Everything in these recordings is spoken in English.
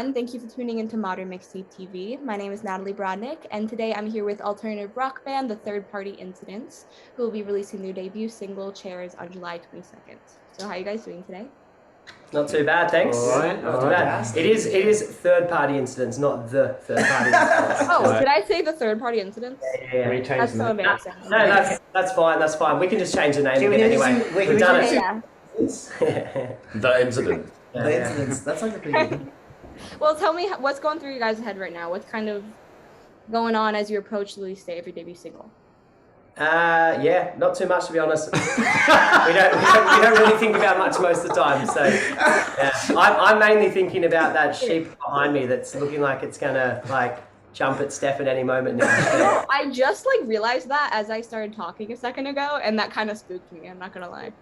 everyone. Thank you for tuning into Modern Mixtape TV. My name is Natalie Brodnick, and today I'm here with alternative rock band The Third Party Incidents, who will be releasing their debut single, Chairs, on July 22nd. So how are you guys doing today? Not too bad, thanks. All right, not too bad. It is third party incidents, not the third party incidents. Oh, did I say The Third Party Incidents? Yeah. That's so embarrassing. No, that's fine. That's fine. We can just change the name of it anyway. We've done it. Yeah. The incident. The incidents. That's like a pretty good. Well, tell me what's going through your guys' head right now. What's kind of going on as you approach the release day of your debut single? Yeah, not too much to be honest. we don't really think about much most of the time. So yeah. I'm mainly thinking about that sheep behind me that's looking like it's gonna jump at Steph at any moment now. I just realized that as I started talking a second ago, and that kind of spooked me. I'm not gonna lie.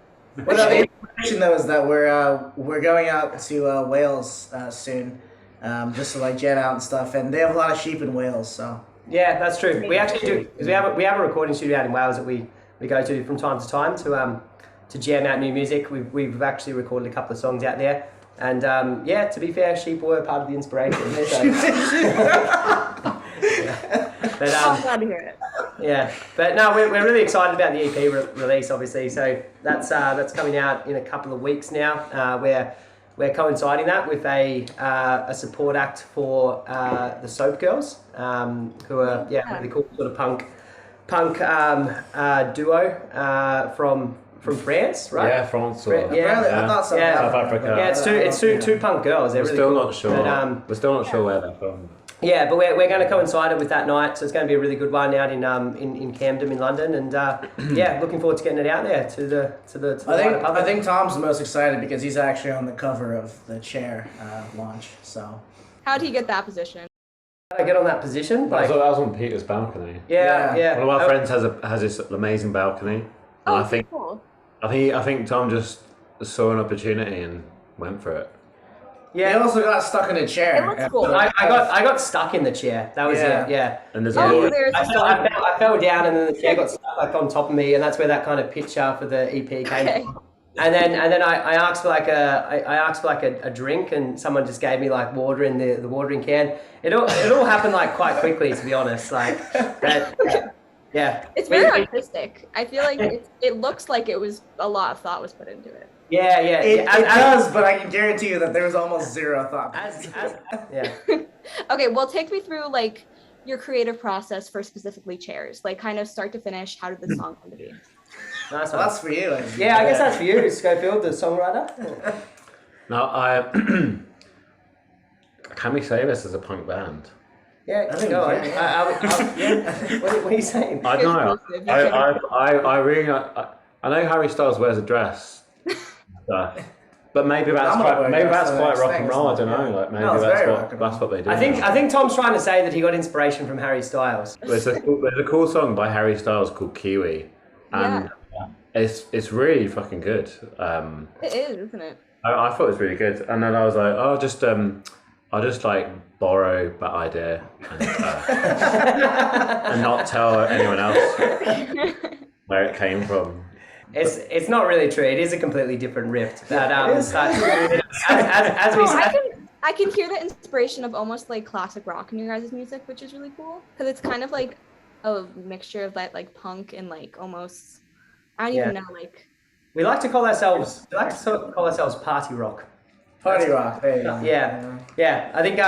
Well, the information though is that we're going out to Wales soon, just to jam out and stuff, and they have a lot of sheep in Wales, so. Yeah, that's true. We actually do, because we have a recording studio out in Wales that we go to from time to time to jam out new music. We've actually recorded a couple of songs out there, and yeah, to be fair, sheep were part of the inspiration. So. Yeah. But, I'm glad to hear it. Yeah, but no, we're really excited about the EP release, obviously. So that's coming out in a couple of weeks now. We're coinciding that with a support act for the Soap Girls, who are really cool sort of punk duo from France, right? Yeah, France. I thought so. South Africa. Yeah, it's two punk girls. They're We're really still cool. not sure. But, we're still not sure where they're from. yeah, but we're going to coincide it with that night, so it's going to be a really good one out in Camden in London, and yeah, looking forward to getting it out there to the wider public. I think Tom's the most excited because he's actually on the cover of the Chair launch. So. How'd he get that position? I get on that position. That was on Peter's balcony. Yeah. One of our friends has this amazing balcony. Oh, and I think cool. I think Tom just saw an opportunity and went for it. Yeah. He also got stuck in a chair. It looks cool. I got stuck in the chair. That was it. Yeah. And there's there's I fell down, and then the chair got stuck on top of me, and that's where that kind of picture for the EP came from. And then I asked for a drink, and someone just gave me water in the watering can. It all happened quite quickly, to be honest. Yeah. It's very artistic. I feel like it looks like it was a lot of thought was put into it. Yeah. It does, but I can guarantee you that there was almost zero thought. Yeah. Okay, well, take me through your creative process for specifically Chairs, kind of start to finish. How did the song come to be? Nice Well, that's for you. Yeah, I guess that's for you, Schofield, the songwriter. Now, can we say this as a punk band? Yeah, go on. What are you saying? I don't know. I really I know Harry Styles wears a dress, but maybe that's quite rock and roll. I don't know. That's what they do. I think Tom's trying to say that he got inspiration from Harry Styles. There's a cool song by Harry Styles called Kiwi, and it's really fucking good. It is, isn't it? I thought it was really good, and then I was like, I'll just borrow that idea and not tell anyone else where it came from. It's not really true. It is a completely different riff. But I can hear the inspiration of almost classic rock in your guys' music, which is really cool because it's kind of like a mixture of that punk and almost I don't even know we like to call ourselves party rock. Party rock. There you go. Yeah. I think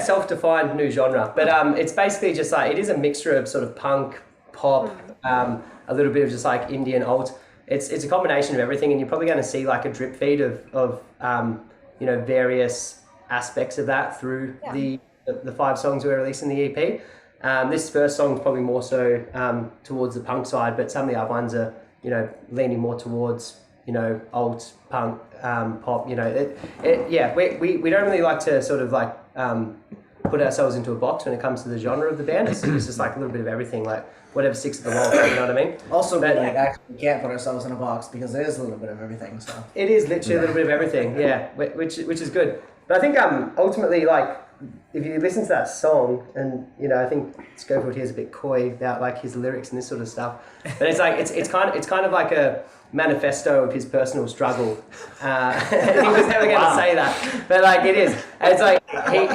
self-defined new genre, but it's basically just it is a mixture of sort of punk, pop, a little bit of just Indian alt. It's a combination of everything, and you're probably going to see a drip feed of various aspects of that through the 5 songs we're releasing the EP. This first song is probably more so towards the punk side, but some of the other ones are leaning more towards alt punk, pop. We don't really like to sort of put ourselves into a box when it comes to the genre of the band. It's just a little bit of everything, whatever sticks to the wall. You know what I mean? Also, actually, we can't put ourselves in a box because there is a little bit of everything. So it is literally a little bit of everything. Yeah, which is good. But I think ultimately if you listen to that song, and I think Schofield here is a bit coy about his lyrics and this sort of stuff. But it's kind of like a manifesto of his personal struggle. He was never going to say that, but like it is. It's like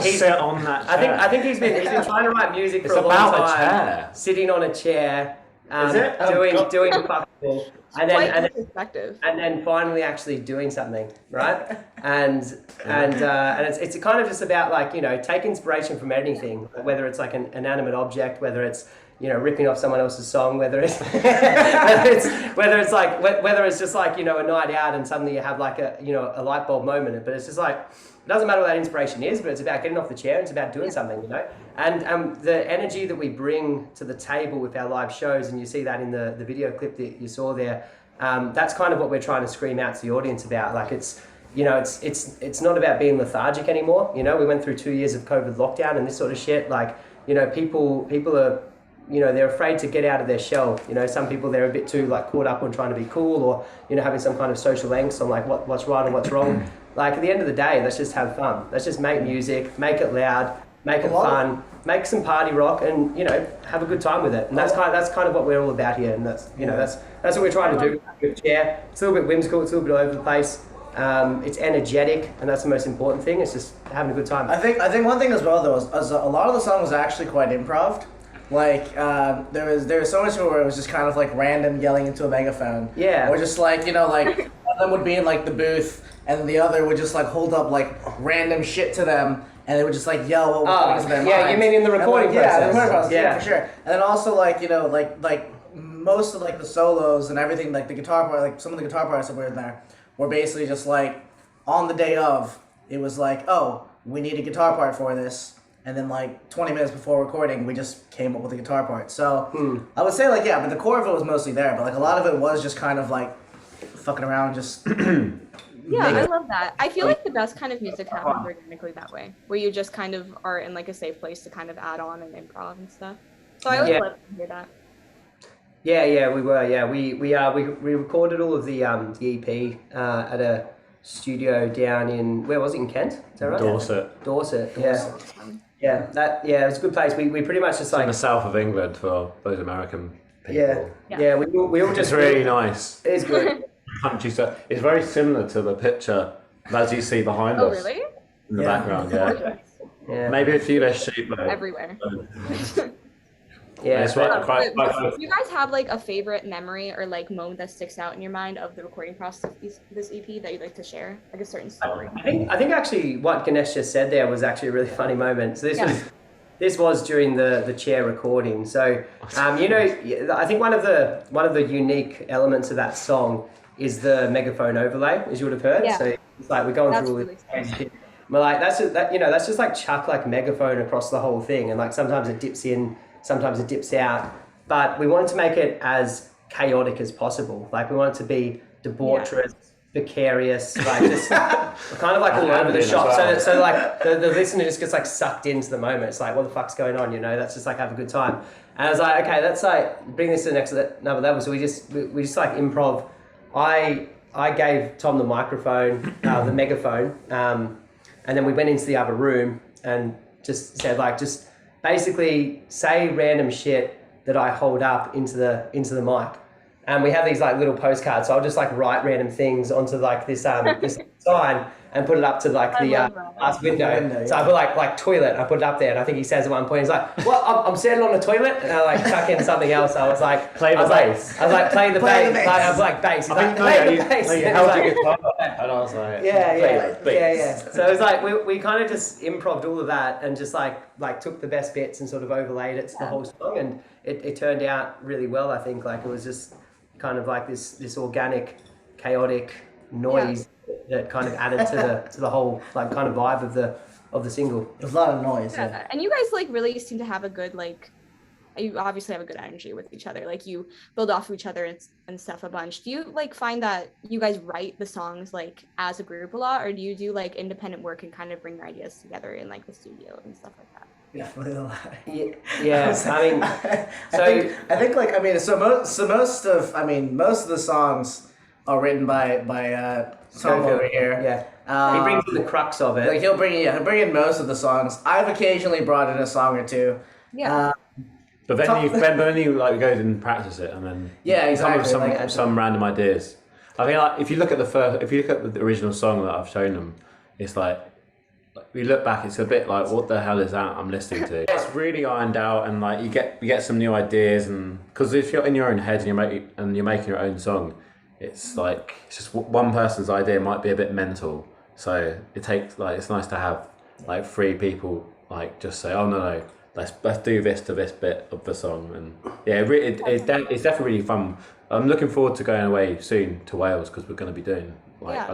he's sit on that chair. I think he's been trying to write music for a long time. Chair. Sitting on a chair, is it? doing fucking. And then finally actually doing something, right? And it's kind of just about like, you know, take inspiration from anything, whether it's like an inanimate object, whether it's, you know, ripping off someone else's song, whether it's whether it's just like, you know, a night out and suddenly you have like a, you know, a light bulb moment. But it's just like, it doesn't matter what that inspiration is, but it's about getting off the chair and it's about doing something, you know. And the energy that we bring to the table with our live shows, and you see that in the video clip that you saw there. That's kind of what we're trying to scream out to the audience about. Like it's, you know, it's not about being lethargic anymore. You know, we went through 2 years of COVID lockdown and this sort of shit. Like, you know, people are, you know, they're afraid to get out of their shell. You know, some people, they're a bit too like caught up on trying to be cool, or, you know, having some kind of social angst on like what's right and what's wrong. Like at the end of the day, let's just have fun. Let's just make music, make it loud, make it fun, make some party rock, and, you know, have a good time with it. And that's kind of what we're all about here. And that's, you know, that's what we're trying to do with Chair. It's a little bit whimsical, it's a little bit all over the place. It's energetic, and that's the most important thing. It's just having a good time. I think one thing as well though is a lot of the song was actually quite improv. Like there was so much where it was just kind of like random yelling into a megaphone. Yeah. Or just like, you know, like one of them would be in like the booth, and then the other would just like hold up like random shit to them, and they would just like yell what was coming to their mind. Yeah, you mean in the recording process? Yeah, the recording process. Yeah, for sure. And then also like, you know, like most of like the solos and everything, like the guitar part, like some of the guitar parts that were in there were basically just like on the day of, it was like, oh, we need a guitar part for this. And then like 20 minutes before recording, we just came up with a guitar part. So I would say like, yeah, but the core of it was mostly there. But like a lot of it was just kind of like fucking around, just... Yeah, I love that. I feel like the best kind of music happens organically that way, where you just kind of are in like a safe place to kind of add on and improv and stuff. So I always love to hear that. Yeah, we were. Yeah, we recorded all of the EP at a studio down in, where was it, in Kent? Is that right? Dorset. Yeah. Yeah, it was a good place. We pretty much just like in the south of England for those American people. Yeah. We all just it's really nice. It is good. Countryside. It's very similar to the picture as you see behind us. Oh, really? In the background, yeah. Maybe a few less sheep though. Everywhere. Yeah, it's quite do you guys have like a favorite memory or like moment that sticks out in your mind of the recording process of this EP that you'd like to share, like a certain story? I think actually what Ganesh just said there was actually a really funny moment. So this was during the Chair recording. So you know, I think one of the unique elements of that song is the megaphone overlay, as you would have heard. Yeah. So it's like we're going through all this crazy shit. But like that's just like chuck like megaphone across the whole thing, and like sometimes it dips in, sometimes it dips out. But we wanted to make it as chaotic as possible. Like we want it to be debaucherous, vicarious, like just kind of like all over the shop. Well. So like the listener just gets like sucked into the moment. It's like, what the fuck's going on? You know, let's just like have a good time. And I was like, okay, let's like bring this to the next another level. So we just like improv. I gave Tom the microphone, the megaphone, and then we went into the other room and just said like, just basically say random shit that I hold up into the mic. And we have these like little postcards, so I'll just like write random things onto like this this sign and put it up to like the glass window. So I put like toilet, I put it up there, and I think he says at one point, he's like, "Well, I'm standing on the toilet," and I like chuck in something else. I was like, play the bass. I was like, play the bass. Like, I was like, bass. He's like, play the bass. You held your guitar, and I was like, yeah. So it was like we kind of just improved all of that and just like took the best bits and sort of overlaid it to the whole song, and it turned out really well. I think like it was just kind of like this organic, chaotic noise that kind of added to the whole like kind of vibe of the single. There's a lot of noise. Yeah. And you guys like really seem to have a good like, you obviously have a good energy with each other. Like you build off of each other and stuff a bunch. Do you like find that you guys write the songs like as a group a lot, or do you do like independent work and kind of bring your ideas together in like the studio and stuff like that? Definitely a lot. Yeah. I mean, I think like, I mean, so most of the songs are written by Tom over here. Yeah. He brings in the crux of it. Like he'll bring in most of the songs. I've occasionally brought in a song or two. Yeah. But then you like go and practice it, and then exactly. come up with some random ideas. I mean, like, if you look at the original song that I've shown them, it's like, we look back, it's a bit like, what the hell is that I'm listening to? It's really ironed out, and like you get some new ideas, and because if you're in your own head and you're making your own song, it's like it's just one person's idea might be a bit mental. So it takes like it's nice to have like 3 people like just say, oh no, let's do this to this bit of the song, and yeah, it's definitely really fun. I'm looking forward to going away soon to Wales because we're going to be doing like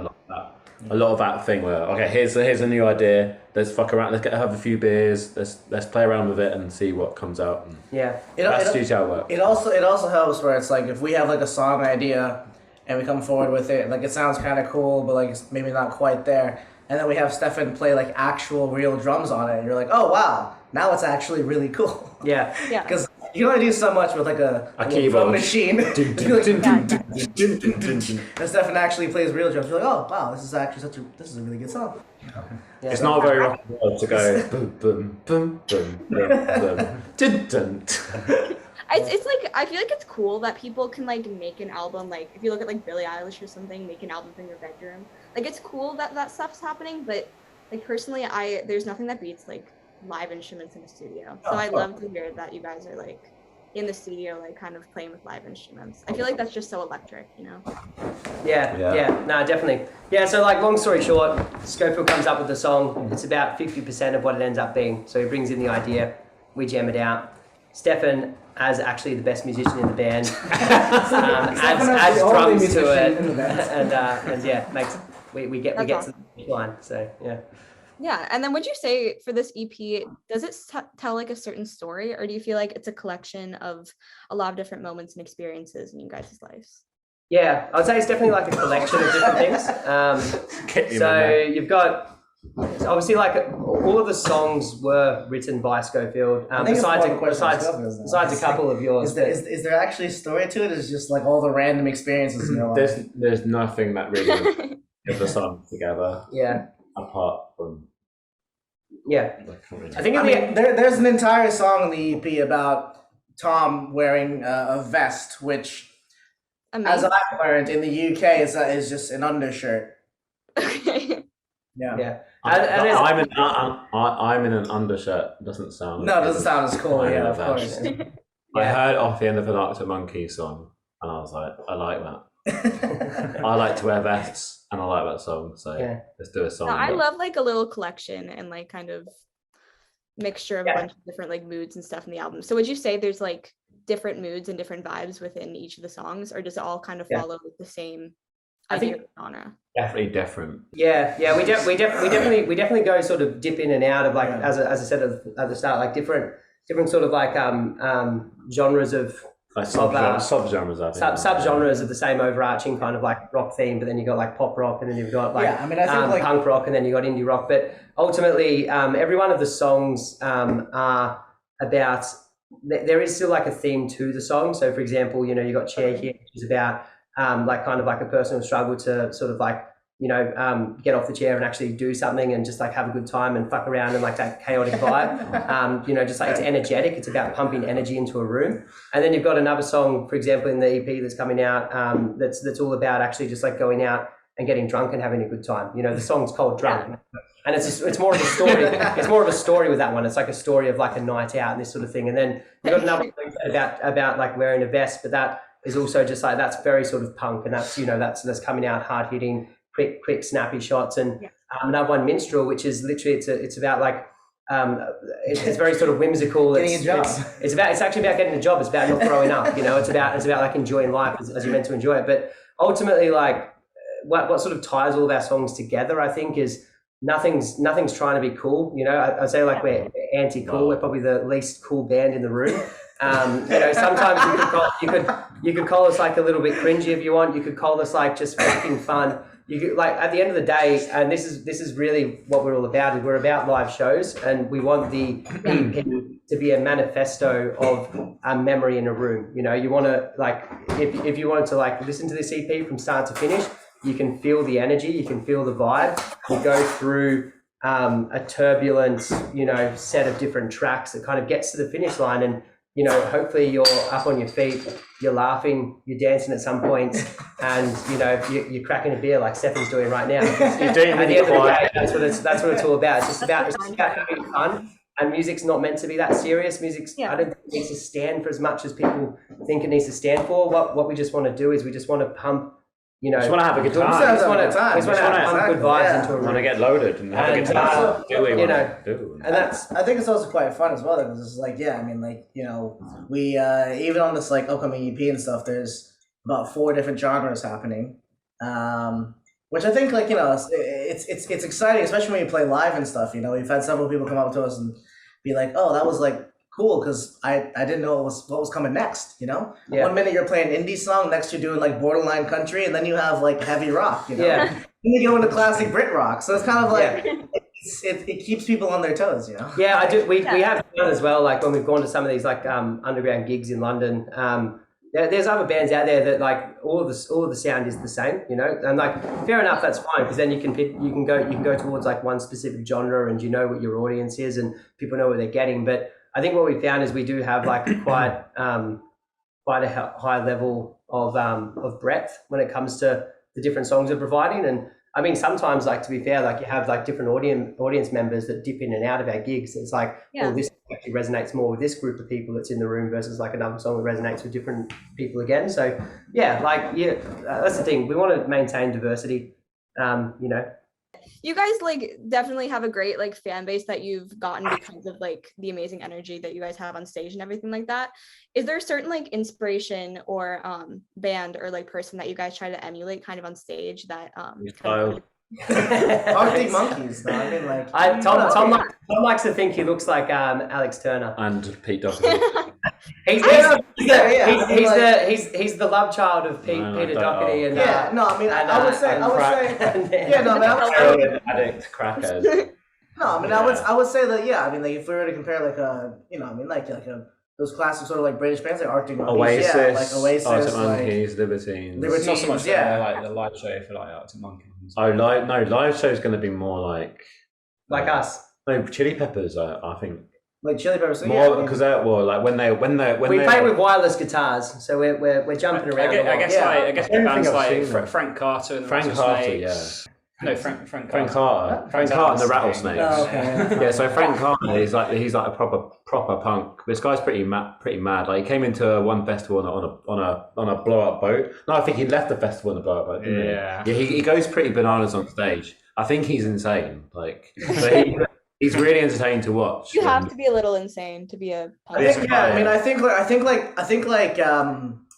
a lot of that thing where okay, here's a new idea. Let's fuck around. Let's have a few beers. Let's play around with it and see what comes out. And that's usually how it works. It also helps where it's like if we have like a song idea and we come forward with it, like it sounds kind of cool, but like it's maybe not quite there. And then we have Stefan play like actual real drums on it, and you're like, oh wow, now it's actually really cool. Yeah. Because you can only do so much with like a drum machine. And Stefan actually plays real drums. You're like, oh wow, this is a really good song. Yeah, it's not very rock and roll to go boom boom boom boom boom boom dun. It's like I feel like it's cool that people can like make an album, like if you look at like Billie Eilish or something, make an album in your bedroom. Like it's cool that stuff's happening, but like personally there's nothing that beats like live instruments in a studio. So I'd love to hear that you guys are like in the studio, like kind of playing with live instruments. I feel like that's just so electric, you know? Yeah, no, definitely. Yeah, so like long story short, Scoffield comes up with the song. It's about 50% of what it ends up being. So he brings in the idea, we jam it out. Stefan, as actually the best musician in the band, adds drums to it, and yeah, makes we get to the line. So yeah. Yeah, and then would you say for this EP, does it tell like a certain story, or do you feel like it's a collection of a lot of different moments and experiences in you guys' lives? Yeah, I'd say it's definitely like a collection of different things. So you've got obviously like all of the songs were written by Scoffield. Besides a couple of yours. Is there actually a story to it? It's just like all the random experiences in your life. There's nothing that really gives the song together. Yeah. Apart from I think there's an entire song in the EP about Tom wearing a vest, which, as I've learned in the UK, is just an undershirt. Okay. Yeah. I'm in an undershirt. Doesn't sound. No, it doesn't sound as cool. Yeah, of course. I heard off the end of an Arctic Monkeys song, and I was like, I like that. I like to wear vests. And I like that song, so let's do a song. No, I love like a little collection and like kind of mixture of a bunch of different like moods and stuff in the album. So would you say there's like different moods and different vibes within each of the songs, or does it all kind of follow the same genre? Definitely different. Yeah. We definitely go sort of dip in and out of like as I said at the start, like different sort of like genres of. Like subgenres, I think. Subgenres of the same overarching kind of like rock theme, but then you got like pop rock, and then you've got like I think like punk rock, and then you got indie rock. But ultimately, every one of the songs are about. There is still like a theme to the song. So, for example, you got Chair here, which is about like kind of like a personal struggle to sort of like get off the chair and actually do something and just like have a good time and fuck around and like that chaotic vibe. Just like it's energetic. It's about pumping energy into a room. And then you've got another song, for example, in the EP that's coming out, that's all about actually just like going out and getting drunk and having a good time. The song's called Drunk. And it's more of a story. It's more of a story with that one. It's like a story of like a night out and this sort of thing. And then you've got another thing about like wearing a vest, but that is also just like, that's very sort of punk, and that's, that's coming out hard hitting, quick, snappy shots. And another one, Minstrel, which is literally it's about like it's very sort of whimsical. Getting a job. It's actually about getting a job. It's about not growing up. It's about like enjoying life as you're meant to enjoy it. But ultimately, like what sort of ties all of our songs together, I think, is nothing's trying to be cool. I'd say like we're anti-cool. We're probably the least cool band in the room. Sometimes you could call us like a little bit cringy if you want. You could call us like just fucking fun. You could, like, at the end of the day, and this is really what we're all about. Is we're about live shows, and we want the EP to be a manifesto of a memory in a room. You want to like if you wanted to like listen to this EP from start to finish, you can feel the energy, you can feel the vibe. You go through a turbulent, set of different tracks that kind of gets to the finish line, and hopefully you're up on your feet, you're laughing, you're dancing at some point, and you're cracking a beer like Stefan's doing right now. You're doing it At the end of the quiet. day, that's what it's all about. It's just about having fun. And music's not meant to be that serious. I don't think it needs to stand for as much as people think it needs to stand for. What we just want to do is we just want to pump. Just want to have a good time. We just want to pump good vibes into a room. Want to get loaded and have a good time. Do what you want to do. And I think it's also quite fun as well, because it's like, we even on this like upcoming EP and stuff, there's about 4 different genres happening, which I think it's exciting, especially when you play live and stuff. We've had several people come up to us and be like, "Oh, that was like cool," because I didn't know what was coming next. One minute you're playing indie song, next you're doing like borderline country, and then then you have like heavy rock. Then you go into classic Brit rock. So it's kind of like it keeps people on their toes. Yeah, I do. We have fun as well. Like when we've gone to some of these like underground gigs in London. There's other bands out there that like all of the sound is the same, and like fair enough, that's fine, because then you can go towards like one specific genre, and what your audience is, and people know what they're getting. But I think what we found is we do have like quite a high level of breadth when it comes to the different songs we're providing. And I mean, sometimes, like, to be fair, like you have like different audience members that dip in and out of our gigs. It's like, this actually resonates more with this group of people that's in the room versus like another song that resonates with different people again. So that's the thing. We want to maintain diversity. You guys like definitely have a great like fan base that you've gotten because of like the amazing energy that you guys have on stage and everything like that. Is there a certain like inspiration or band or like person that you guys try to emulate kind of on stage that Arctic Monkeys, though. I mean, like Tom likes to think he looks like Alex Turner and Pete Doherty. He's the love child of Peter Doherty and I would say addict crackhead. I would say that if we were to compare those classic sort of like British bands like Arctic Monkeys, Oasis, Arctic Monkeys, Libertines. It's not so much like the live show for like Arctic Monkeys. Live show is going to be more like us. No, Chili Peppers. I think. Like Chili Peppers, more because when they play with wireless guitars, so we're jumping around. I guess bands like Frank Carter and Frank Carter, No, Frank Carter. Frank Carter and the Rattlesnakes. Oh, okay. So Frank Carter he's like a proper punk. This guy's pretty mad. Like he came into one festival on a blow up boat. No, I think he left the festival on a blow up boat. Didn't he? He goes pretty bananas on stage. I think he's insane. Like, he's really entertaining to watch. You have to be a little insane to be a punk. I think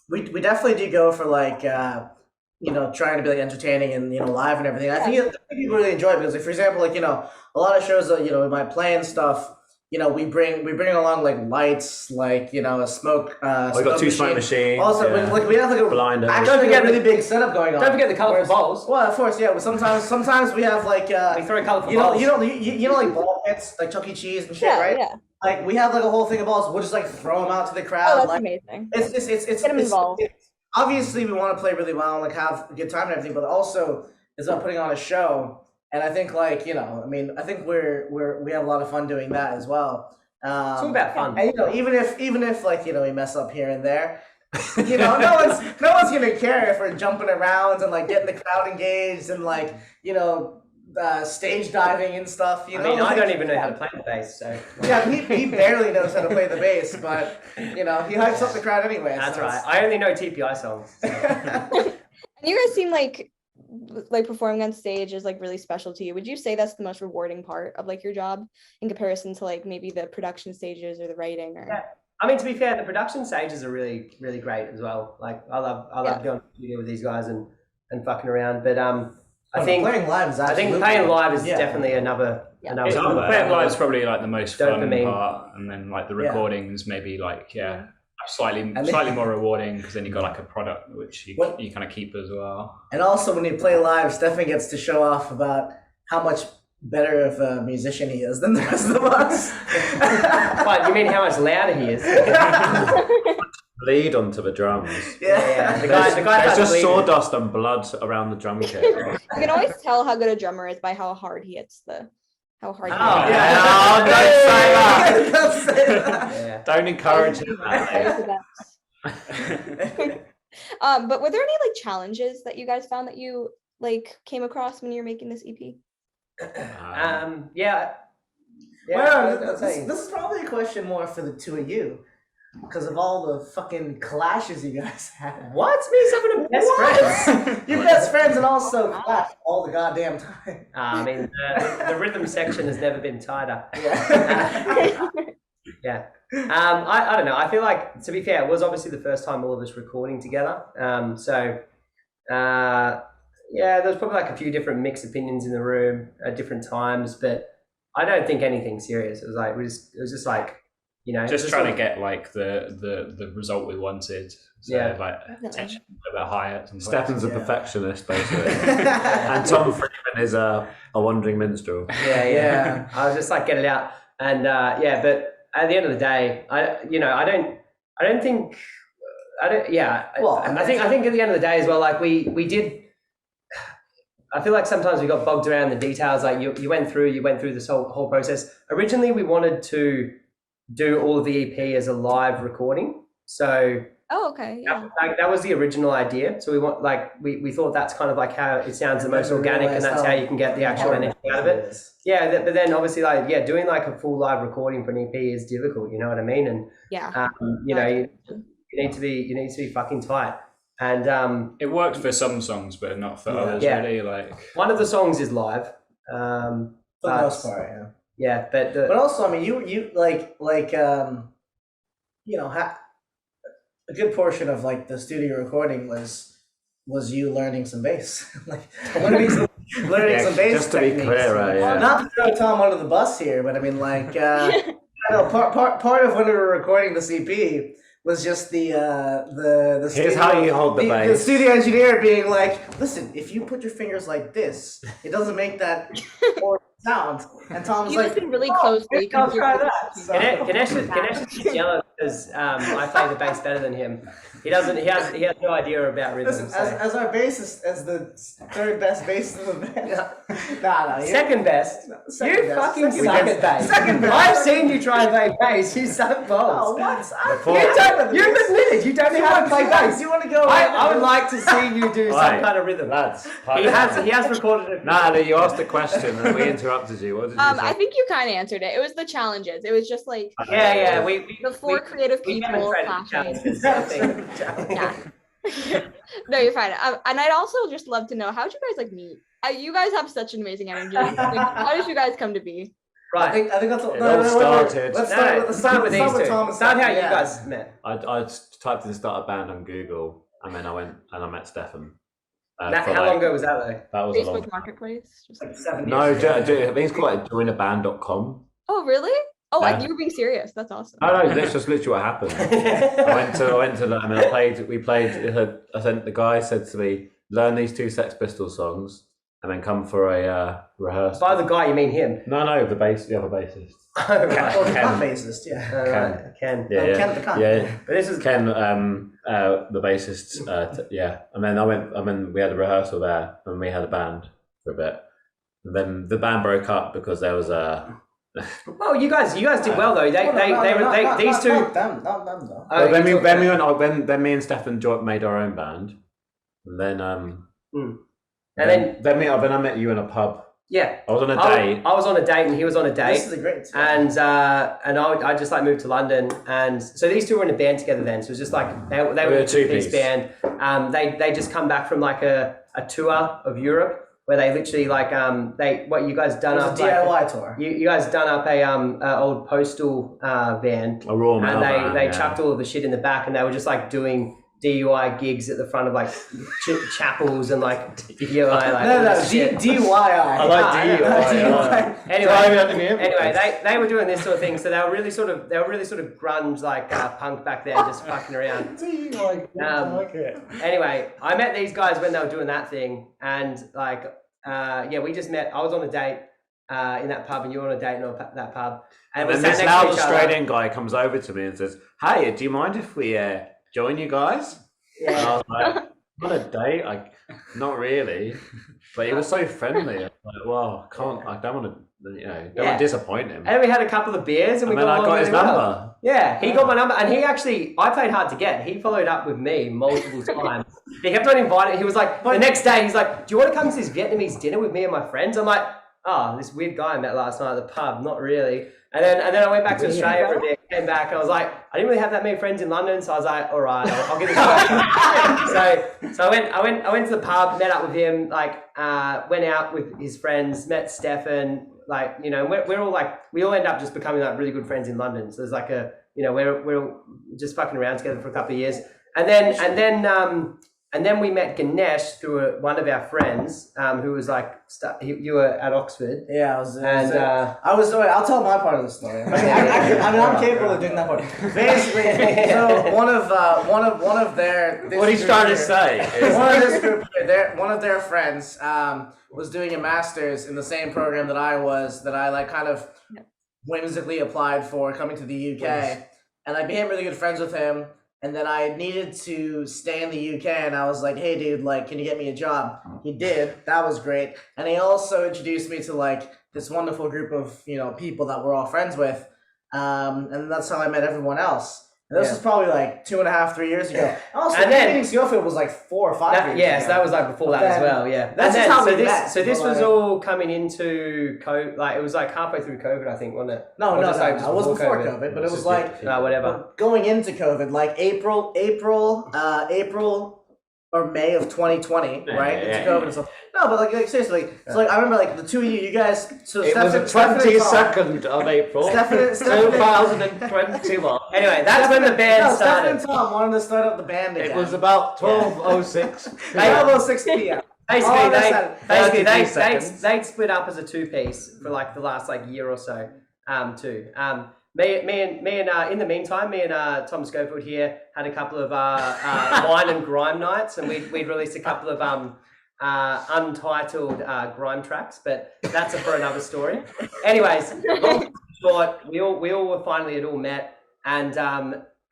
we definitely do go for like trying to be like entertaining and live and everything. I think people really enjoy it because, like, for example, like a lot of shows that we might play and stuff. We bring along like lights, like a smoke. We got 2 smoke machines. Also, we have like a blinder. Actually, a really big setup going on. Don't forget the colourful balls. Well, of course, yeah. Sometimes we have like we throw colourful balls. Like ball pits, like Chuck E. Cheese and shit, right? Yeah. Like we have like a whole thing of balls. We'll just like throw them out to the crowd. Oh, that's amazing. It's get them involved. Obviously, we want to play really well and like have a good time and everything, but also it's about putting on a show. And I think I think we have a lot of fun doing that as well. It's all about fun. And even if like we mess up here and there, no one's gonna care if we're jumping around and like getting the crowd engaged and like stage diving and stuff. I don't even know how to play the bass, so yeah, he barely knows how to play the bass, but he hypes up the crowd anyway. That's so right. I only know TPI songs. So. And you guys seem like performing on stage is like really special to you. Would you say that's the most rewarding part of like your job in comparison to like maybe the production stages or the writing? Or yeah. I mean, to be fair, the production stages are really, really great as well. Like I love going to the studio with these guys and fucking around. But I think playing live is playing live is definitely another. Playing live is probably like the most fun part, and then like the recordings maybe like slightly more rewarding because then you got like a product which you kind of keep as well. And also when you play live, Stefan gets to show off about how much better of a musician he is than the rest of us. What, you mean how much louder he is? Bleed onto the drums. Yeah. The guy there's just sawdust and blood around the drum kit. You can always tell how good a drummer is by how hard he hits the how hard. Don't say that. Yeah. Don't encourage him. But were there any like challenges that you guys found that you like came across when you were making this EP? Yeah. Well, this is probably a question more for the two of you, because of all the fucking clashes you guys had. What? Me and some of the best friends. You're best friends and also clash all the goddamn time. I mean, the rhythm section has never been tighter. Yeah. Yeah. I don't know. I feel like, to be fair, it was obviously the first time all of us recording together. Yeah, there was probably like a few different mixed opinions in the room at different times, but I don't think anything serious. It was like, it was just like, you know, just trying to get like the result we wanted. So Yeah. like tension a bit higher. Stefan's a perfectionist, basically. And Tom Freeman is a wandering minstrel. Yeah. I was just like, get it out. And but at the end of the day, I think at the end of the day as well, like we did. I feel like sometimes we got bogged around the details. Like you went through this whole process. Originally, we wanted to do all of the EP as a live recording. So okay, yeah. that was the original idea. So we thought that's kind of like how it sounds the most organic, and that's how you can get the actual energy out of it. Yeah, but then obviously doing like a full live recording for an EP is difficult. You know what I mean? And you need to be fucking tight. And it worked for some songs, but not for others. Really, like one of the songs is live. For the most part, yeah. Yeah, but also, I mean, you a good portion of like the studio recording was you learning some bass, like learning some bass. Just to be clear, not to throw Tom under the bus here, but I mean, like, part of when we were recording this EP was just the here's how you hold the bass. The studio engineer being like, listen, if you put your fingers like this, it doesn't make that sound. And Tom's you like, listen really closely. I'll try that. So. Ganesh is yellow because I play the bass better than him. He has no idea about rhythm. Listen, as our bassist, as the third best bassist in the band. Second best. You fucking suck at bass. Second best. I've seen you try and play bass. You suck balls. Oh, what? You've admitted you don't know how to play bass. You want to go? I would like to see you do some kind of rhythm. Lads, he has recorded it. Natalie, you asked a question and we interrupted you. What did you say? I think you kind of answered it. It was the challenges. It was just like we four creative people clashing. Yeah. No, you're fine. And I'd also just love to know, how'd you guys like meet? You guys have such an amazing energy. Like, how did you guys come to be? Right. I think that's what started. Let's start with these two. Start how you Yeah. guys met. I typed in start a band on Google, and then I went and I met Stefan. How long ago was that though? That was a long Facebook time. Marketplace? Just like 7 No, years. I think it's called like joinaband.com. Oh, really? Oh, Yeah. you were being serious. That's awesome. No, that's just literally what happened. I went to that, and then I sent the guy said to me, learn these two Sex Pistols songs, and then come for a rehearsal. By the guy, you mean him? No, the other bassist. Oh, right. Oh, the cunt bassist, yeah. Right. Ken. Ken the cunt. Yeah. But this is Ken, the bassist. And then we had a rehearsal there, and we had a band for a bit. And then the band broke up because there was a. Well, you guys did well though. These two. Not them though. Then me and Stefan made our own band, and then then I met you in a pub. Yeah, I was on a date. I was on a date, and he was on a date. This is a great story. And I just like moved to London, and so these two were in a band together then. So it was just like they were a two-piece band. They just come back from like a tour of Europe. Where they literally you guys done up a DIY tour. You guys done up a old postal van, a raw mail van, and they chucked all of the shit in the back, and they were just like doing DIY gigs at the front of like chapels and like DIY. DIY. I like DIY. Anyway, they were doing this sort of thing, so they were really sort of grunge like punk back there, just fucking around. Anyway, I met these guys when they were doing that thing, and we just met. I was on a date in that pub, and you were on a date in that pub, and then this loud Australian guy comes over to me and says, "Hey, do you mind if we join you guys?" Yeah. And I was like, On a date, not really, but he was so friendly. I'm like, well, I don't want to, don't want to disappoint him. And we had a couple of beers, and we got I got his number. Well. Yeah, he got my number, and I played hard to get. He followed up with me multiple times. He kept on inviting. He was like, the next day, he's like, "Do you want to come to this Vietnamese dinner with me and my friends?" I'm like, "Oh, this weird guy I met last night at the pub. Not really." And then I went back to Australia for a bit, came back, I was like, I didn't really have that many friends in London, so I was like, all right, I'll give this a So I went to the pub, met up with him, went out with his friends, met Stefan, we're all we all end up just becoming really good friends in London. So there's we're just fucking around together for a couple of years. And then we met Ganesh through one of our friends, who was you were at Oxford. Yeah, I was. I'll tell my part of the story. I'm capable of doing that part. Basically, so one of their. What he's trying to say. One of their friends was doing a master's in the same program that I kind of whimsically applied for coming to the UK, and I became really good friends with him. And then I needed to stay in the UK, and I was like, "Hey, dude, can you get me a job?" He did. That was great. And he also introduced me to this wonderful group of people that we're all friends with, and that's how I met everyone else. And this was probably 2.5, 3 years ago. Also, and then meeting Scholfield was 4 or 5 years ago. Yeah, so that was before that as well. Yeah, that's just how we met. So this was all coming into COVID. It was halfway through COVID, I think, wasn't it? No, it was before COVID, but it was whatever. Going into COVID, April or May of 2020, right? Into COVID and stuff. No, but seriously, it's I remember the two of you guys. So it was the 22nd of April, 2021. Anyway, that's when the band started. Stefan and Tom wanted to start up the band again. It was about 12:06. 12:06 p.m. Basically, they split up as a two-piece for the last year or so, too. Me and in the meantime, me and Tom Scholfield here had a couple of wine and grime nights, and we'd released a couple of untitled grime tracks, but that's for another story. Anyways, long short, we all were finally had all met, and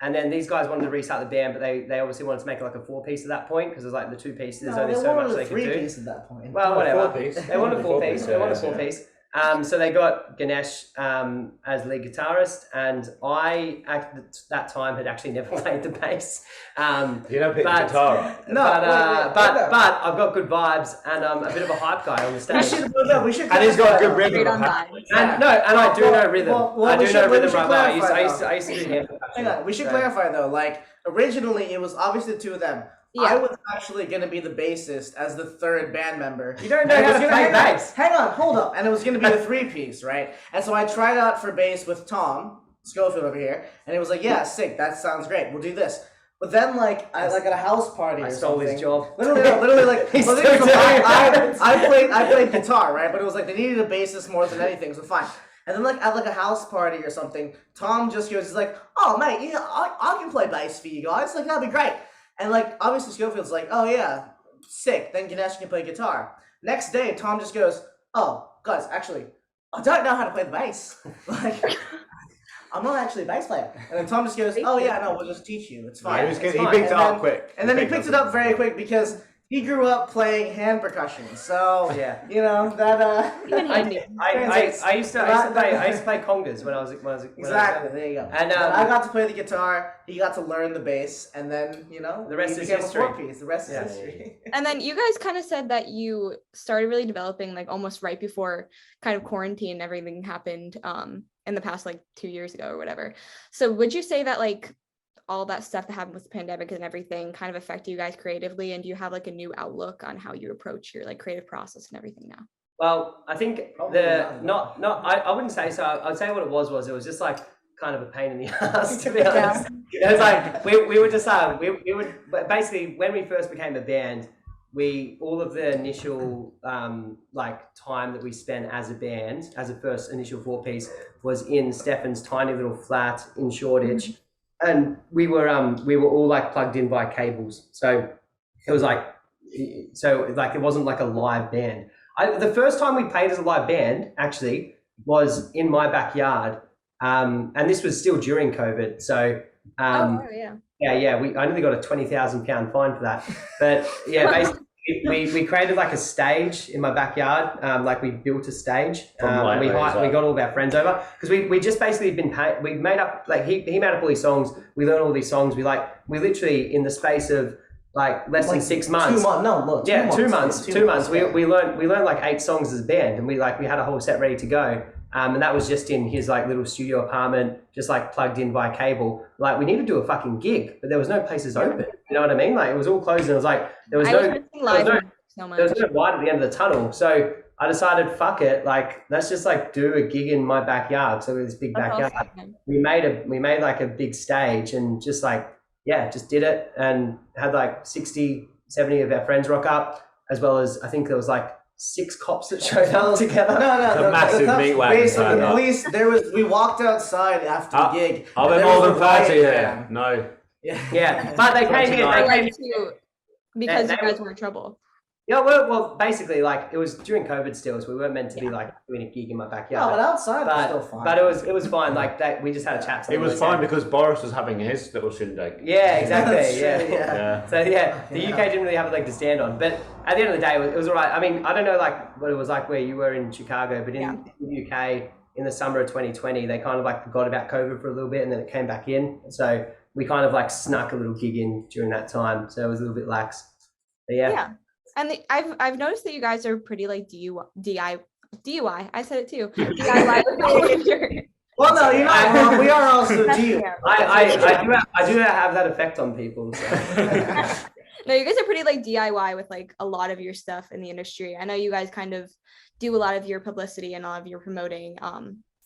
then these guys wanted to restart the band, but they obviously wanted to make a 4-piece at that point because there's the 2 pieces. There's only so much they could do. 3-piece at that point. Well, whatever. 4-piece. They wanted a 4-piece. They wanted a 4-piece. So they got Ganesh as lead guitarist, and I at that time had actually never played the bass. You don't pick the guitar up. No, but I've got good vibes, and I'm a bit of a hype guy on the stage. We should. And he's got a good rhythm. And I do know rhythm. I do know rhythm right well. I used to do hand percussion. Hang on, we should clarify though. Originally, it was obviously the two of them. Yeah. I was actually going to be the bassist as the third band member. You don't know how to play bass. Hang on, hold up. And it was going to be a 3-piece, right? And so I tried out for bass with Tom Scholfield over here, and he was like, "Yeah, sick. That sounds great. We'll do this." But then, at a house party or something. I stole his job. Literally, I played guitar, right? But it was they needed a bassist more than anything, so fine. And then, at a house party or something, Tom just goes, he's like, "Oh, mate, yeah, I can play bass for you guys. That'd be great." And obviously Schofield's "Oh yeah, sick. Then Ganesh can play guitar." Next day, Tom just goes, "Oh, guys, actually, I don't know how to play the bass. I'm not actually a bass player." And then Tom just goes, "Oh yeah, no, we'll just teach you. It's fine." Yeah, he picked it up quick. And then he picked it up very quick because he grew up playing hand percussion. So yeah, that. I used to play congas when I was exactly. There you go. And I got to play the guitar. He got to learn the bass, and then the rest is history. The rest is history. And then you guys kind of said that you started really developing almost right before kind of quarantine and everything happened in the past 2 years ago or whatever. So would you say that all that stuff that happened with the pandemic and everything kind of affected you guys creatively, and do you have a new outlook on how you approach your creative process and everything now? Well, I think I wouldn't say so. I'd say what it was it was just kind of a pain in the ass, to be honest. It was we were just we would basically, when we first became a band, all of the initial time that we spent as a band, as a first initial 4-piece, was in Stefan's tiny little flat in Shoreditch. Mm-hmm. And we were all plugged in by cables, so it was it wasn't a live band. The first time we played as a live band actually was in my backyard, and this was still during COVID. So Yeah. I only got a £20,000 fine for that. But yeah, basically we created like a stage in my backyard. Like we built a stage. We got all of our friends over because we just basically we made up like he made up all these songs. We learned all these songs. We literally in the space of like less than 6 months. 2 months. 2 months. 2 months. We learned like 8 songs as a band, and we had a whole set ready to go. And that was just in his like little studio apartment, just like plugged in by cable. Like we needed to do a fucking gig, but there was no places open. You know what I mean? Like it was all closed, and it was like there was no light at the end of the tunnel. So I decided, fuck it, like let's just like do a gig in my backyard. So this big backyard, we made like a big stage, and just like just did it, and had like 60, 70 of our friends rock up, as well as I think there was like 6 cops that showed up together. The massive meat wagon. Basically, the police. We walked outside after the gig. Are there more than 30 here? No. Yeah, but they came in. Because you guys were in trouble. Yeah, well, basically, like it was during COVID still, so we weren't meant to be like doing a gig in my backyard. No, but outside was still fine. But it was fine. Like that, we just had a chat. It was fine because Boris was having his little shindig. Yeah, exactly. Yeah. So the UK didn't really have a leg to stand on. But at the end of the day, it was all right. I mean, I don't know like what it was like where you were in Chicago, but in the UK in the summer of 2020, they kind of like forgot about COVID for a little bit, and then it came back in. So we kind of like snuck a little gig in during that time. So it was a little bit lax. But yeah. And I've noticed that you guys are pretty like DIY. I said it too. DIY. Well, no, you're not wrong. We are also DIY. I do have that effect on people. So. No, you guys are pretty like DIY with like a lot of your stuff in the industry. I know you guys kind of do a lot of your publicity and all of your promoting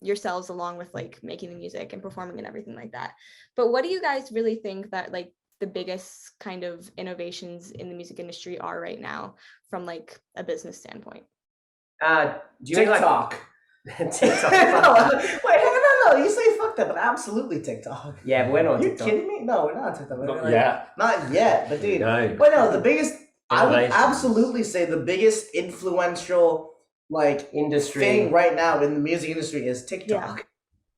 yourselves along with like making the music and performing and everything like that. But what do you guys really think that like the biggest kind of innovations in the music industry are right now from like a business standpoint? Do you TikTok. TikTok. No. You say fuck that, but absolutely TikTok. Yeah, but we're not on TikTok. You kidding me? No, we're not on TikTok. Not yet, but dude. No. Wait, no, the biggest, I would absolutely say the biggest influential like industry thing right now in the music industry is TikTok. Yeah.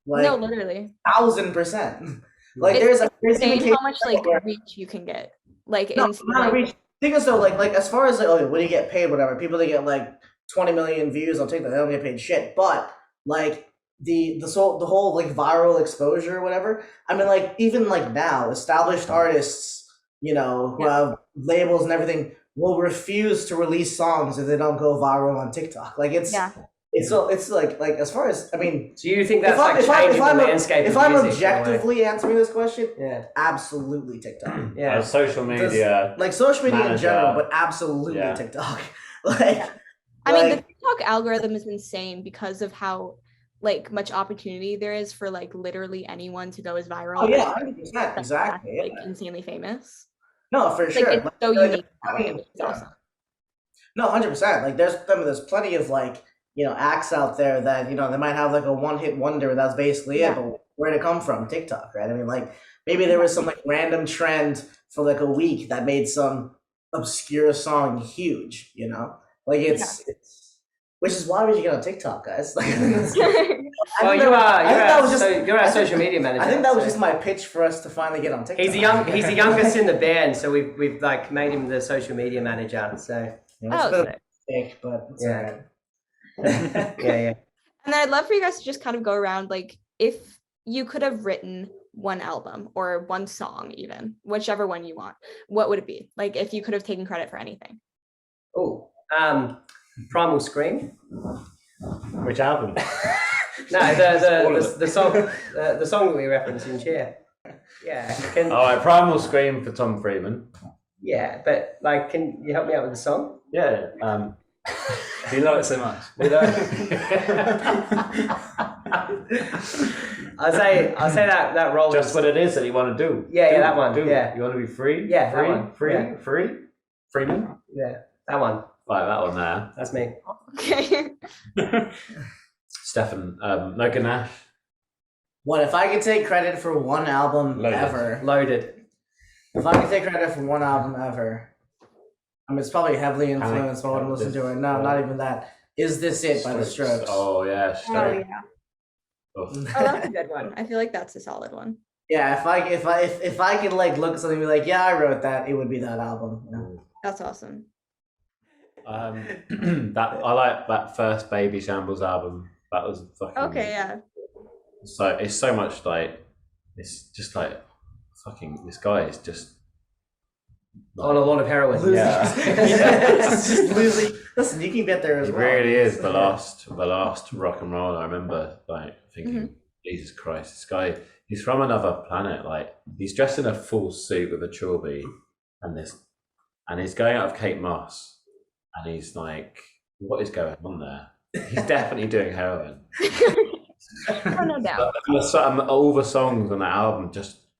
Like, no, literally. 1000%. Like it's there's how much like reach you can get. Like not reach. Thing is though, like as far as like when you get paid, whatever, people that get like 20 million views on TikTok, they don't get paid shit. But like the whole like viral exposure or whatever. I mean, like even like now, established artists, you know, who have labels and everything, will refuse to release songs if they don't go viral on TikTok. Like it's like as far as I mean. Do you think that's changing the landscape? If I'm objectively answering this question, absolutely TikTok. Social media, like social media in general, but absolutely TikTok. I mean, the TikTok algorithm is insane because of how like much opportunity there is for like literally anyone to go as viral. Oh yeah, 100%, exactly. Like insanely famous. No, for sure. It's so unique. I mean, it's awesome. No, 100%. Like there's plenty of like, you know, acts out there that, you know, they might have like a one-hit wonder. That's basically it. But where'd it come from? TikTok, right? I mean, like maybe there was some like random trend for like a week that made some obscure song huge. You know, like it's which is why we should get on TikTok, guys. Like, you're our social media manager. I think that was just my pitch for us to finally get on TikTok. He's the youngest in the band, so we've like made him the social media manager. So it's been a mistake, but it's all right. yeah. And then I'd love for you guys to just kind of go around, like, if you could have written one album or one song, even whichever one you want, what would it be? Like, if you could have taken credit for anything. Oh, Primal Scream. Which album? No, the song that we referenced in Chair. Yeah. All right, Primal Scream for Tom Freeman. Yeah, but like, can you help me out with the song? Yeah. You love it so much. I'll say that role. Just what it is that you want to do. Yeah, that one. Yeah. You want to be free? Yeah, free, that one. Free? Freeman? Yeah, that one. Right, that one there. That's me. Okay. Stefan, no Ganesh. What if I could take credit for one album ever? Loaded. If I could take credit for one album ever, I mean, it's probably heavily influenced by what I'm listening to right now. Not even that. Is This It by The Strokes? Oh, yeah. Oh, yeah. Oh, that's a good one. I feel like that's a solid one. Yeah, if I could like look at something and be like, yeah, I wrote that, it would be that album. You know? That's awesome. That I like that first Baby Shambles album. That was fucking Okay, yeah. So it's so much like it's just like fucking this guy is just like, on a lot of heroin. Losing. Yeah. It's just losing. Listen, you can get there as It well. really is the last rock and roll. I remember like thinking, Jesus Christ, this guy, he's from another planet. Like he's dressed in a full suit with a trilby and he's going out of Kate Moss and he's like, what is going on there? He's definitely doing heroin. Oh, no doubt. All the songs on that album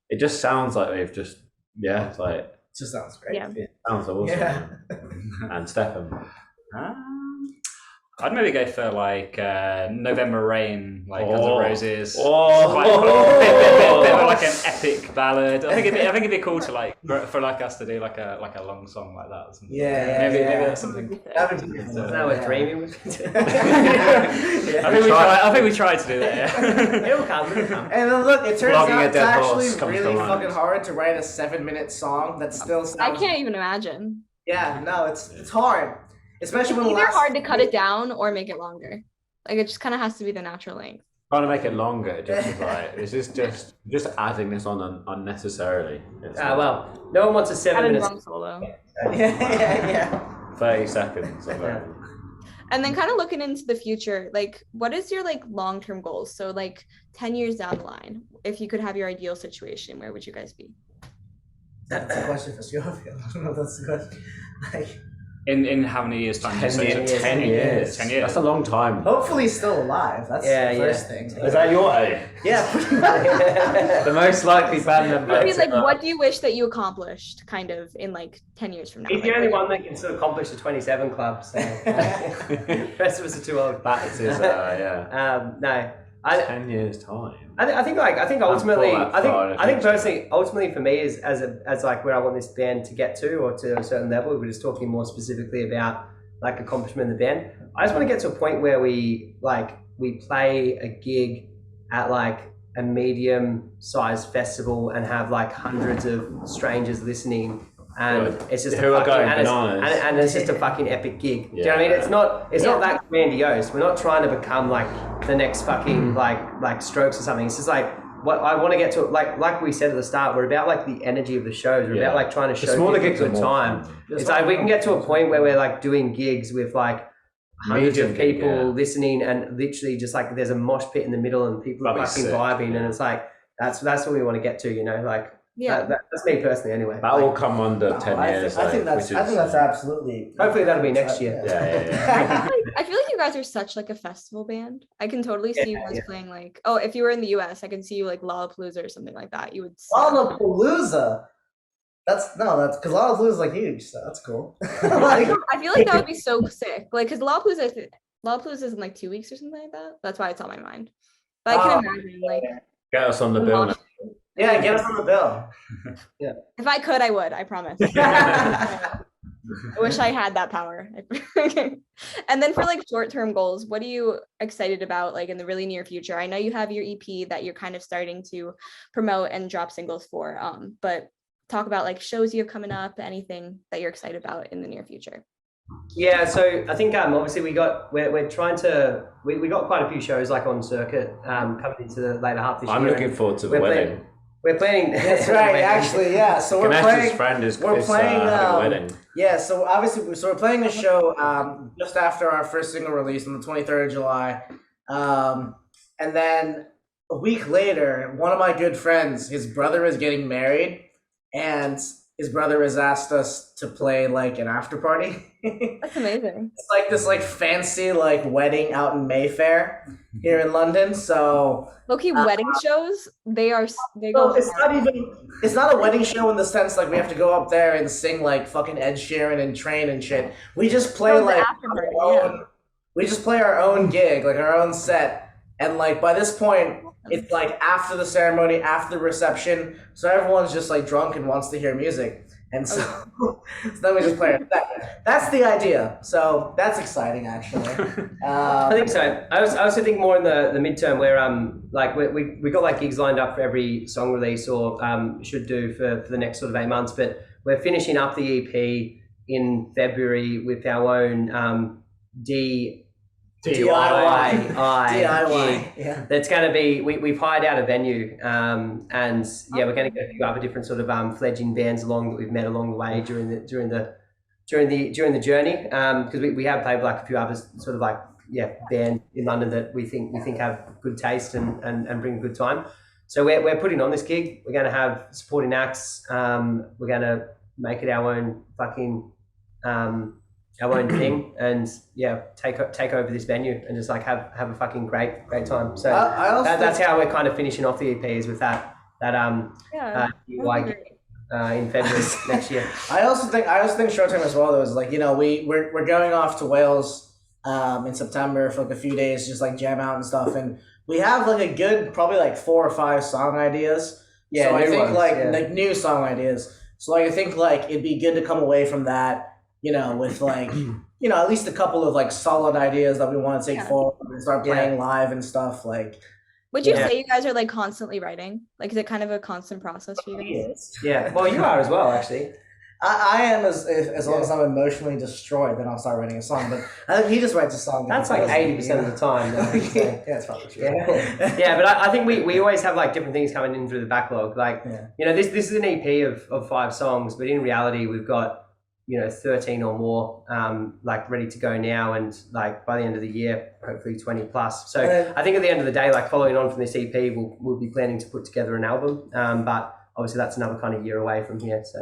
it just sounds like they've just it's like it just sounds great. Yeah. it sounds awesome. Yeah. And Stefan, I'd maybe go for like November Rain, like Guns N' Roses. Quite cool. Bit of like an epic ballad. I think it'd be cool to like for like us to do like a long song like that. Or something. Maybe that's something. Is that what dreaming was? I think we tried to do that. Yeah. It'll come. And then look, it turns Flogging out a it's dead actually horse comes to really mind. fucking hard to write a 7-minute song that still sounds. I can't even imagine. Yeah, no, it's hard, especially when It's either hard to cut it down or make it longer. Like it just kind of has to be the natural length. trying to make it longer, just is like this is just adding this on unnecessarily. Well, no one wants a 7 minutes. Drum solo. yeah. 30 seconds of it. And then kind of looking into the future, like what is your like long-term goals? So like 10 years down the line, if you could have your ideal situation, where would you guys be? That's a question for Scholfield. I don't know if that's the question. Like, in how many years time? 10 years. 10 years. That's a long time. hopefully still alive. That's the first thing. Is that your aim? Yeah, pretty much. The most likely band member. I mean, like, what do you wish that you accolished, kind of, in like 10 years from now? He's the only one that can sort of accomplish the 27 club. So the rest of us are too old. That is No, 10 years time. I think ultimately, I think personally, ultimately for me is as like where I want this band to get to, or to a certain level. We're just talking more specifically about like accomplishment in the band. I just want to get to a point where we play a gig at like a medium-sized festival and have like hundreds of strangers listening. And it's just and it's just a fucking epic gig. Do you know what I mean? It's not that grandiose. We're not trying to become like the next fucking like Strokes or something. It's just like what I want to get to. Like we said at the start, we're about like the energy of the shows. We're about like trying to show people a good time. It's like we can get to a point where we're like doing gigs with like hundreds of people listening, and literally just like there's a mosh pit in the middle and people are fucking vibing, and it's like that's what we want to get to. You know, like. Yeah, that's me personally. Anyway, that will come under 10 years. I think that's absolutely. Hopefully, that'll be next year. Yeah. I feel like you guys are such like a festival band. I can totally see you guys playing like. Oh, if you were in the US, I can see you like Lollapalooza or something like that. You would. Lollapalooza. That's because Lollapalooza is like huge, so that's cool. I feel like that would be so sick. Like, because Lollapalooza is in like 2 weeks or something like that. That's why it's on my mind. But I can imagine like. Get us on the bill now. Yeah, get us on the bill. Yeah. If I could, I would. I promise. I wish I had that power. And then for like short-term goals, what are you excited about like in the really near future? I know you have your EP that you're kind of starting to promote and drop singles for. But talk about like shows you have coming up, anything that you're excited about in the near future. Yeah, so I think obviously we're trying to we got quite a few shows like on circuit coming into the later half this year. I'm looking forward to the wedding. We're planning. That's right, actually, yeah. So we're Ganesh's playing. Friend is we're playing having a wedding. Yeah, so obviously, we're playing a show just after our first single release on the 23rd of July, and then a week later, one of my good friends, his brother is getting married, and his brother has asked us to play like an after party. That's amazing. It's like this like fancy like wedding out in Mayfair here in London. So low-key wedding shows, they go. It's not a wedding show in the sense like we have to go up there and sing like fucking Ed Sheeran and Train and shit. We just play we just play our own gig, like our own set. And like by this point, it's like after the ceremony, after the reception, so everyone's just like drunk and wants to hear music. And so, so then we just play it. That's the idea. So that's exciting, actually. I think so. I also think more in the midterm where like we got like gigs lined up for every song release or should do for the next sort of 8 months. But we're finishing up the EP in February with our own DIY. Yeah. That's going to be, we've hired out a venue and yeah, we're going to get a few other different sort of fledgling bands along that we've met along the way during the journey, because we have played with like a few others sort of like band in London that we think have good taste and bring a good time. So we're putting on this gig. We're going to have supporting acts. We're going to make it our own fucking our own thing, and take over this venue and just like have a fucking great time. So that's how we're kind of finishing off the EP, is with that in February next year. I also think short term as well though is like, you know, we're going off to Wales in September for like a few days, just like jam out and stuff, and we have like a good probably like 4 or 5 song ideas. Yeah, so I think like new song ideas. So like I think like it'd be good to come away from that, you know, with like, you know, at least a couple of like solid ideas that we want to take forward and start playing live and stuff. Like, would you say you guys are like constantly writing? Like, is it kind of a constant process for you guys? Yeah, well, you are as well, actually. I am as long as I'm emotionally destroyed, then I'll start writing a song. But I think he just writes a song. That's like 80% of the time. Yeah, it's probably true. Yeah, but I think we always have like different things coming in through the backlog. Like, you know, this is an EP of 5 songs, but in reality, we've got, you know, 13 or more like ready to go now, and like by the end of the year hopefully 20 plus. So I think at the end of the day, like following on from this EP, we'll be planning to put together an album, but obviously that's another kind of year away from here. So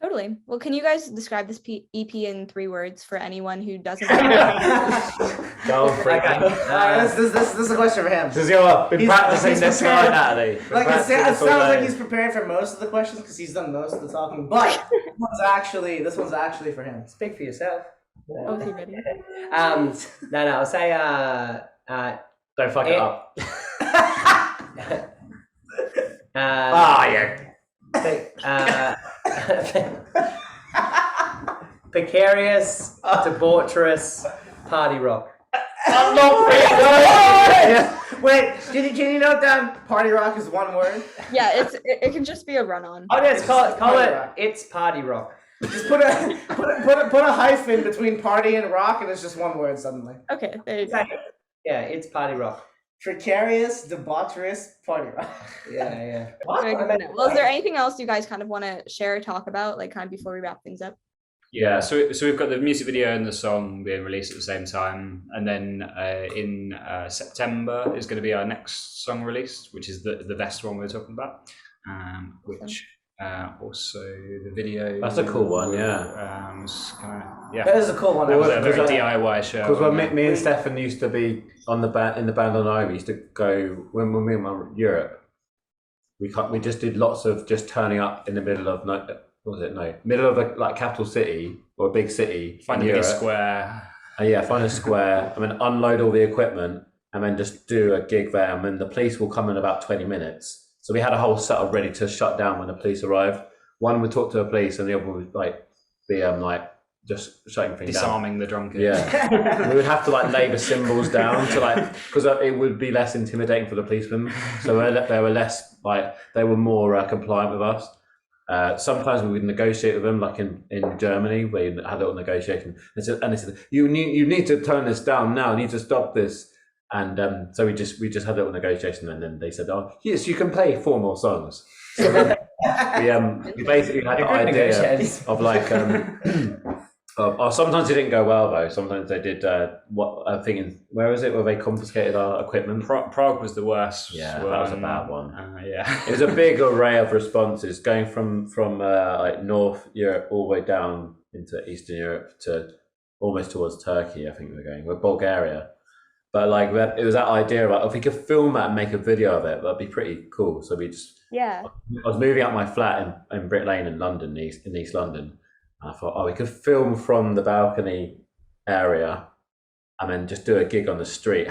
totally. Well, can you guys describe this EP in 3 words for anyone who doesn't Tom Freeman. This is a question for him. Because you've been practicing this right, Natalie. Like it sounds like he's preparing for most of the questions because he's done most of the talking. But this one's actually for him. Speak for yourself. Oh, is he ready? No, I'll say don't fuck it up. Precarious, debaucherous, party rock. I'm not Wait, can you note down party rock is 1 word? Yeah, it can just be a run-on. Oh yes, call it. It's party rock. Just put a hyphen between party and rock, and it's just 1 word suddenly. Okay, there you go. Yeah, it's party rock. Precarious, debaucherous, party rock. Yeah. Well, is there anything else you guys kind of want to share or talk about, like kind of before we wrap things up? Yeah, so we've got the music video and the song being released at the same time, and then in September is going to be our next song release, which is the best one we're talking about, which also the video. That's a cool one, That is a cool one. That was a very DIY show. Because when me and Stefan used to be in the band on Ivy, used to go when we were in Europe. We just did lots of just turning up in the middle of middle of a like capital city or a big city. Find a big square. Find a square and then unload all the equipment and then just do a gig there, and then the police will come in about 20 minutes. So we had a whole setup ready to shut down when the police arrived. One would talk to the police and the other would be just shutting things disarming down. The drunkards. Yeah. We would have to like lay the symbols down to because it would be less intimidating for the policemen. So they were less they were more compliant with us. Sometimes we would negotiate with them, like in Germany, where you had a little negotiation. They said, you need to turn this down now. You need to stop this. And so we just had a little negotiation, and then they said, "Oh, yes, you can play 4 more songs." So we basically had the idea of like. Sometimes it didn't go well though. Sometimes they did what I think. Where is it? Where they confiscated our equipment? Prague was the worst. Yeah, that was a bad one. It was a big array of responses going from like North Europe all the way down into Eastern Europe to almost towards Turkey. I think we're Bulgaria. But like it was that idea about if we could film that and make a video of it, that'd be pretty cool. So we just I was moving out my flat in Brick Lane in London, in East London. And I thought, we could film from the balcony area and then just do a gig on the street.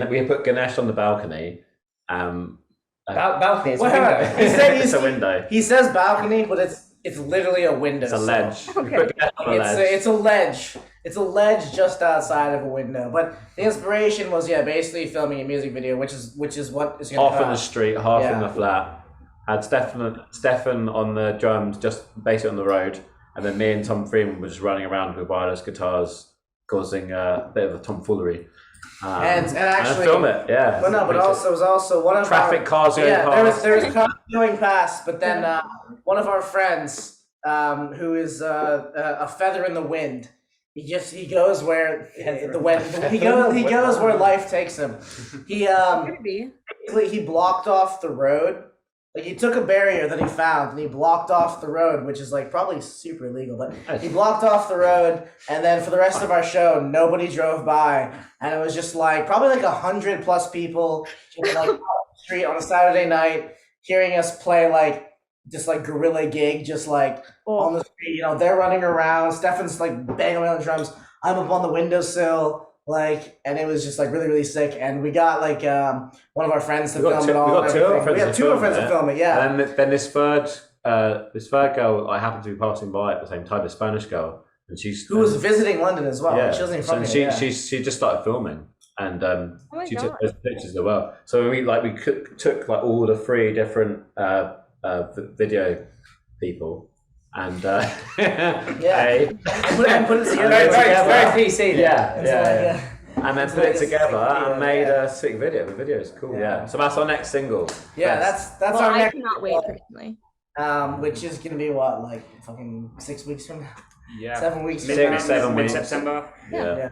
We put Ganesh on the balcony. Balcony, it's a window. It's a window. He says balcony, but It's literally a window. It's a ledge. Okay. It's a ledge. It's a ledge just outside of a window. But the inspiration was basically filming a music video, which is what is going to half in the street, half in the flat. Had Stefan on the drums, just basically on the road, and then me and Tom Freeman were just running around with wireless guitars, causing a bit of a tomfoolery. And actually film it, yeah. Well, no, but also it was also one of traffic cars going past. There was cars going past, but then one of our friends, who is a feather in the wind, he goes where the wind he goes where life takes him. He blocked off the road. Like, he took a barrier that he found and he blocked off the road, which is like probably super illegal, but he blocked off the road, and then for the rest of our show, nobody drove by, and it was just like probably like 100+ people just like on the street on a Saturday night, hearing us play like just like guerrilla gig, just like on the street. You know, they're running around. Stefan's like banging away on the drums. I'm up on the windowsill. Like, and it was just like really, really sick. And we got like one of our friends to film it all. We got two of our friends to film it. Yeah. And then this third girl I happened to be passing by at the same time, the Spanish girl, and who was visiting London as well. Yeah. She wasn't even from here. She just started filming, and she took those pictures as well. So we took like all the 3 different video people. And put it together. Very PC. Yeah. And then put it together and made a sick video. The video is cool. Yeah. So that's our next single. Yeah, that's our next. I cannot wait personally. Which is gonna be what, like fucking 6 weeks from now? Yeah. 7 weeks. 7 weeks. September. Yeah.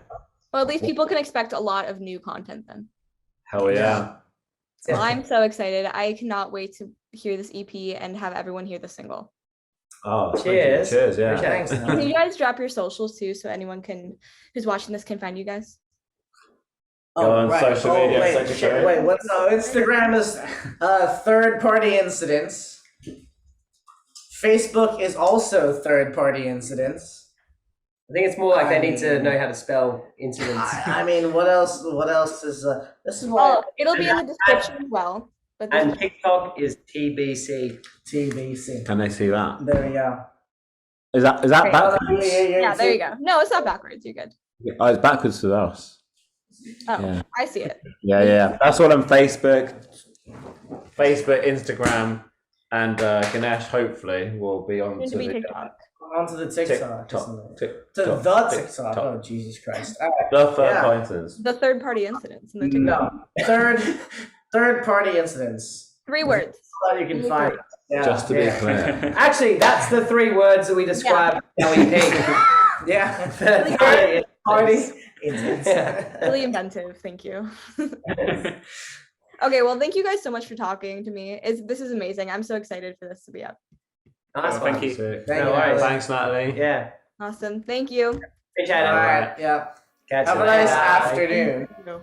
Well, at least people can expect a lot of new content then. Hell yeah. Well, I'm so excited. I cannot wait to hear this EP and have everyone hear the single. Oh, cheers. Cheers, yeah. Thanks. Can you guys drop your socials too, so anyone who's watching this can find you guys? Go on social media. Wait, what's Instagram is Third Party Incidents. Facebook is also Third Party Incidents. I think it's more like they need to know how to spell incidents. I mean, what else is this is why. Well, it'll be in the description as well. But And TikTok is TBC. TBC. Can they see that? There we go. Is that Great. backwards? Yeah, there you go. No, it's not backwards. You're good. Oh, it's backwards to us. Oh, Yeah. I see it. Yeah. That's all on Facebook, Instagram, and Ganesh hopefully will be on Soon to be TikTok. Onto the TikTok. TikTok. The TikTok. Oh, Jesus Christ. The third instance. The third party incidents in the TikTok. No. Third party incidents. 3 words. That you can find. Yeah, Just to be clear. Actually, that's the 3 words that we describe LEP. Yeah. Third party. Really inventive. Thank you. Okay, well, thank you guys so much for talking to me. This is amazing. I'm so excited for this to be up. Nice one. Thank you. Thank you. worries. Thanks, Natalie. Yeah. Awesome. Thank you. Appreciate it. All right. Yeah. Catch Have you a nice later. afternoon. Thank you.